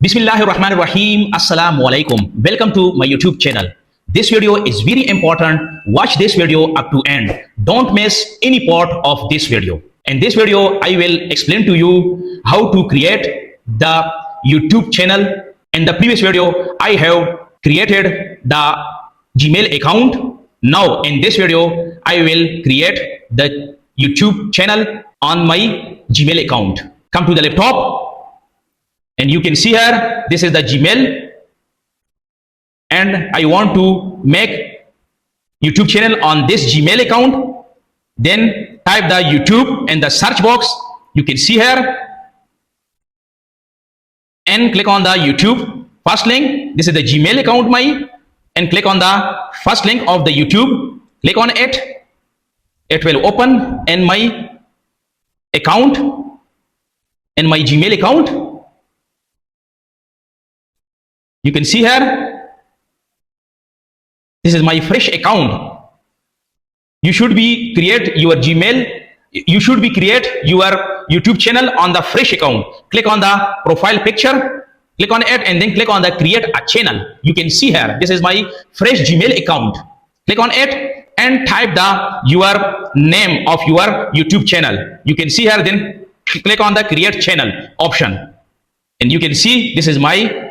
Bismillahirrahmanirrahim. Assalamu alaikum. Welcome to my YouTube channel. This video is very important. Watch this video up to end. Don't miss any part of this video. In this video, I will explain to you how to create the YouTube channel. In the previous video, I have created the Gmail account. Now, in this video, I will create the YouTube channel on my Gmail account. Come to the laptop. And you can see here, this is the Gmail. And I want to make YouTube channel on this Gmail account. Then type the YouTube in the search box. You can see here. And click on the YouTube first link. This is the Gmail account and click on the first link of the YouTube. Click on it. It will open in my account, in my Gmail account. You can see here, this is my fresh account. You should be create your Gmail. You should be create your YouTube channel on the fresh account. Click on the profile picture, click on it, and then click on the create a channel. You can see here, this is my fresh Gmail account. Click on it and type your name of your YouTube channel. You can see here, then click on the create channel option. And you can see this is my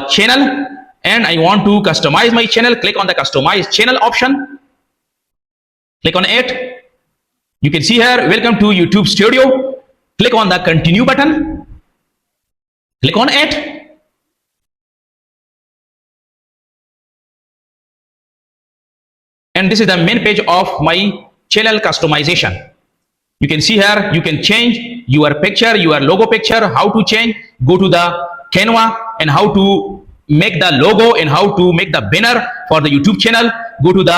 channel, and I want to customize my channel. Click on the customize channel option. Click on it. You can see here, welcome to YouTube Studio. Click on the continue button. Click on it. And this is the main page of my channel customization. You can see here, you can change your picture, your logo picture. How to change? Go to the Canva and how to make the logo and how to make the banner for the YouTube channel. Go to the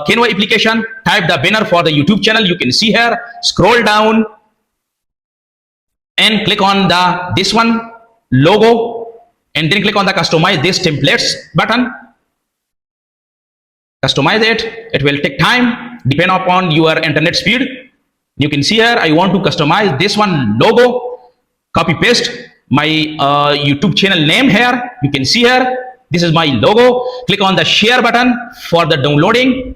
Canva application, type the banner for the YouTube channel. You can see here, scroll down and click on this one logo, and then click on the customize this templates button. Customize it. It will take time, depend upon your internet speed. You can see here, I want to customize this one logo. Copy paste my YouTube channel name here. You can see here, this is my logo. Click on the share button for the downloading.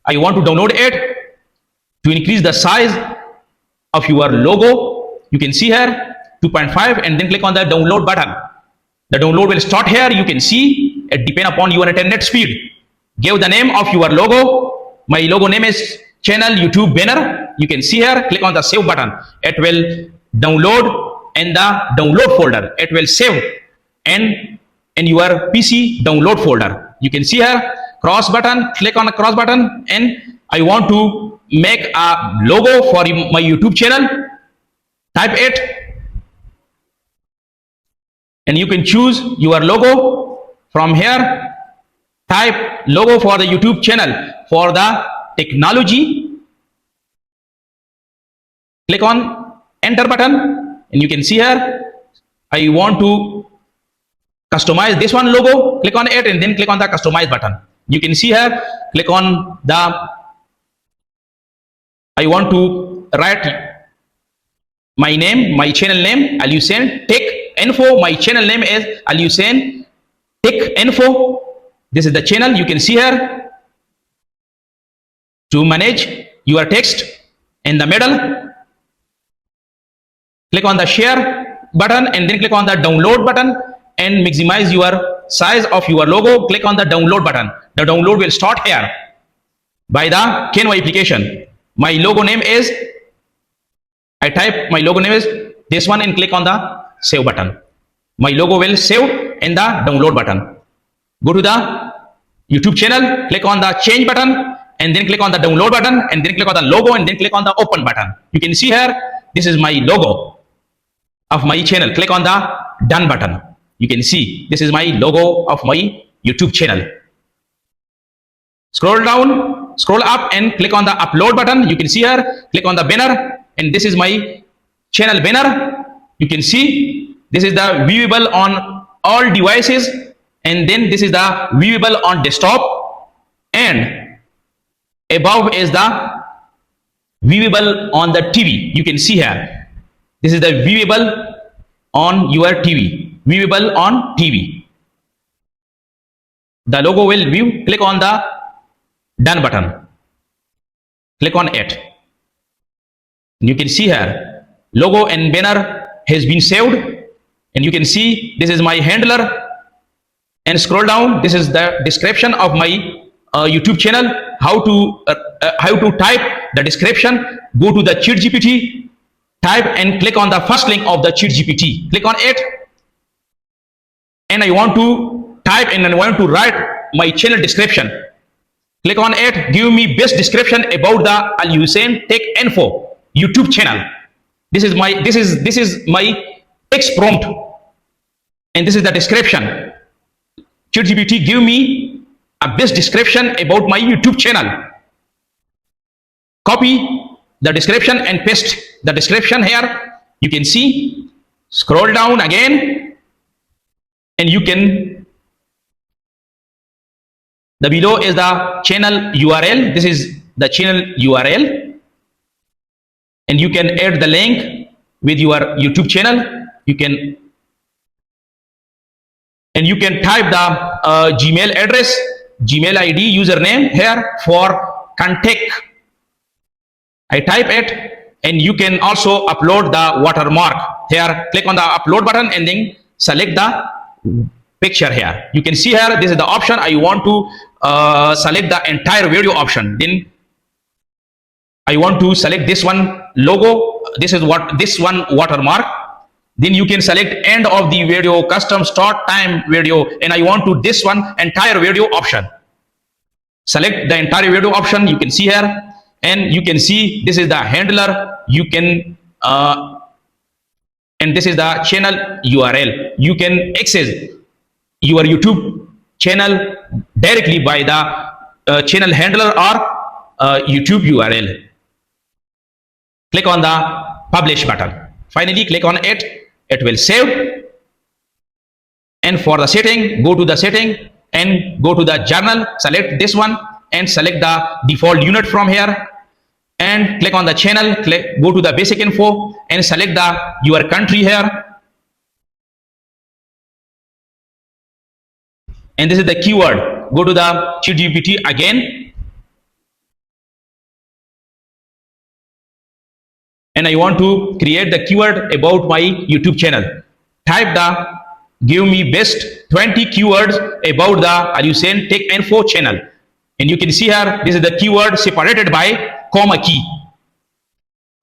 I want to download it to increase the size of your logo. You can see here 2.5, and then click on the download button. The download will start here. You can see it depends upon your internet speed. Give the name of your logo. My logo name is channel YouTube banner. You can see here, click on the save button. It will download in the download folder. It will save in your PC download folder. You can see here, cross button. Click on the cross button, and I want to make a logo for my YouTube channel. Type it, and you can choose your logo from here. Type logo for the YouTube channel for the technology. Click on enter button. And you can see here, I want to customize this one logo. Click on it and then click on the customize button. You can see here, click on I want to write my name, my channel name, Alusen Tech Info. My channel name is Alusen Tech Info. This is the channel. You can see here, to manage your text in the middle. Click on the share button and then click on the download button and maximize your size of your logo. Click on the download button. The download will start here by the Canva application. My logo name is, I type my logo name is this one and click on the save button. My logo will save in the download button. Go to the YouTube channel, click on the change button and then click on the download button and then click on the logo and then click on the open button. You can see here, this is my logo of my channel. Click on the done button. You can see this is my logo of my YouTube channel. Scroll down, scroll up and click on the upload button. You can see here, click on the banner, and this is my channel banner. You can see this is the viewable on all devices, and then this is the viewable on desktop, and above is the viewable on the TV. You can see here, this is the viewable on your TV. viewable on TV. The logo will view. Click on the done button. Click on it. You can see here logo and banner has been saved, and you can see this is my handler. And scroll down. This is the description of my YouTube channel. How to type the description? Go to the ChatGPT, type and click on the first link of the ChatGPT. Click on it, and I want to type and I want to write my channel description. Click on it. Give me best description about the Al Hussein Tech Info YouTube channel. This is my text prompt, and this is the description. ChatGPT, give me a best description about my YouTube channel. Copy the description and paste the description here. You can see. Scroll down again, and you can. The below is the channel URL. This is the channel URL, and you can add the link with your YouTube channel. You can type the Gmail address, Gmail ID, username here for contact. I type it, and you can also upload the watermark here. Click on the upload button and then select the picture here. You can see here, this is the option. I want to select the entire video option. Then I want to select this one logo. This one watermark. Then you can select end of the video, custom start time video, and I want to this one entire video option. Select the entire video option. You can see here, and you can see this is the handler. You can and this is the channel URL. You can access your YouTube channel directly by the channel handler or YouTube URL. Click on the publish button. Finally, click on it. It will save. And for the setting, go to the setting and go to the journal. Select this one and select the default unit from here. And click on the channel. Go to the basic info and select your country here. And this is the keyword. Go to the ChatGPT again. And I want to create the keyword about my YouTube channel. Give me best 20 keywords about the Al Hussein Tech Info channel. And you can see here, this is the keyword separated by comma key.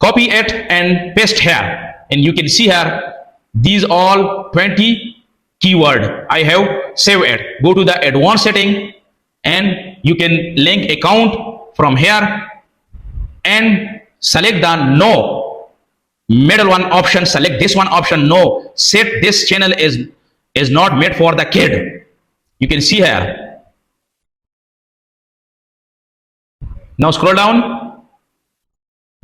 Copy it and paste here. And you can see here, these all 20 keyword. I have saved it. Go to the advanced setting and you can link account from here and select the no. Middle one option, select this one option, no. Set this channel is not made for the kid. You can see here. Now scroll down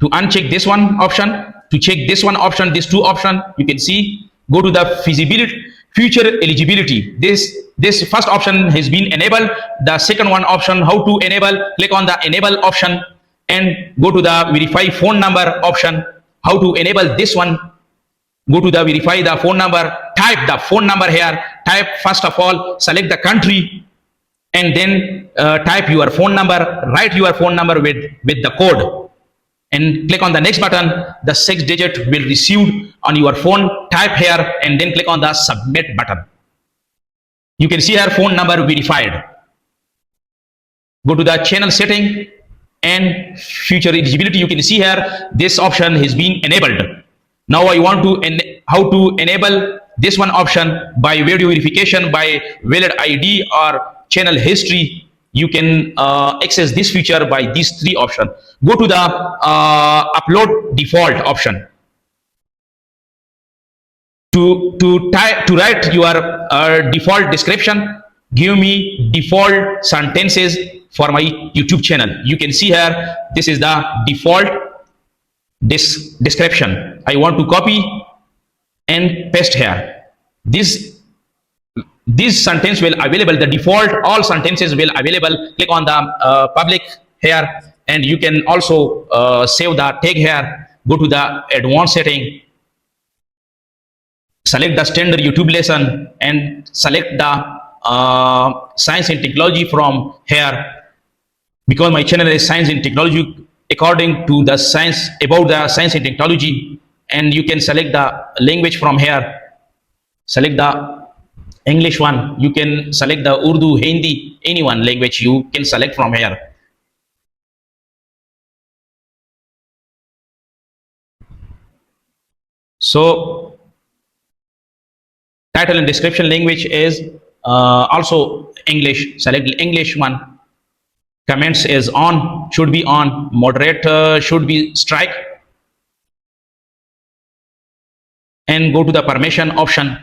to uncheck this one option, to check this one option, these two option. You can see, go to the feasibility, future eligibility. This first option has been enabled. The second one option, how to enable, click on the enable option and go to the verify phone number option. How to enable this one? Go to the verify the phone number, type the phone number here, type first of all, select the country and then type your phone number, write your phone number with the code and click on the next button. The 6-digit will receive on your phone, type here and then click on the submit button. You can see here phone number verified. Go to the channel setting and future eligibility. You can see here this option has been enabled. Now I want to how to enable this one option by video verification, by valid ID or channel history. You can access this feature by these three options. Go to the upload default option. To write your default description, give me default sentences for my YouTube channel. You can see here, this is the default description. I want to copy and paste here. This sentence will available, the default all sentences will available. Click on the public here and you can also save the tag here. Go to the advanced setting, select the standard YouTube lesson and select the science and technology from here, because my channel is science and technology according to the science, about the science and technology. And you can select the language from here, select the English one, you can select the Urdu, Hindi, any one language you can select from here. So title and description language is also English, select English one. Comments is on, should be on, moderator should be strike, and go to the permission option,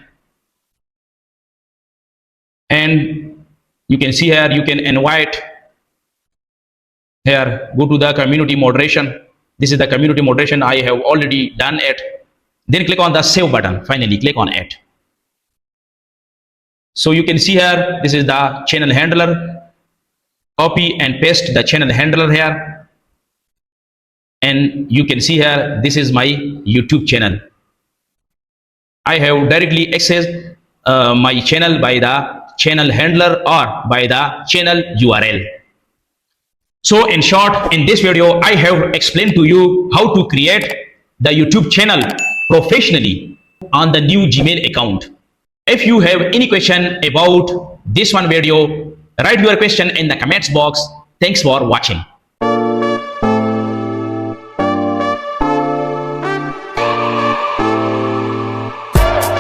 and you can see here you can invite. Here go to the community moderation, this is the community moderation, I have already done it. Then click on the save button, finally click on it. So you can see here, this is the channel handler, copy and paste the channel handler here, and you can see here, this is my YouTube channel. I have directly accessed my channel by the channel handler or by the channel URL. So in short, in this video, I have explained to you how to create the YouTube channel professionally on the new Gmail account. If you have any question about this one video, write your question in the comments box. Thanks for watching.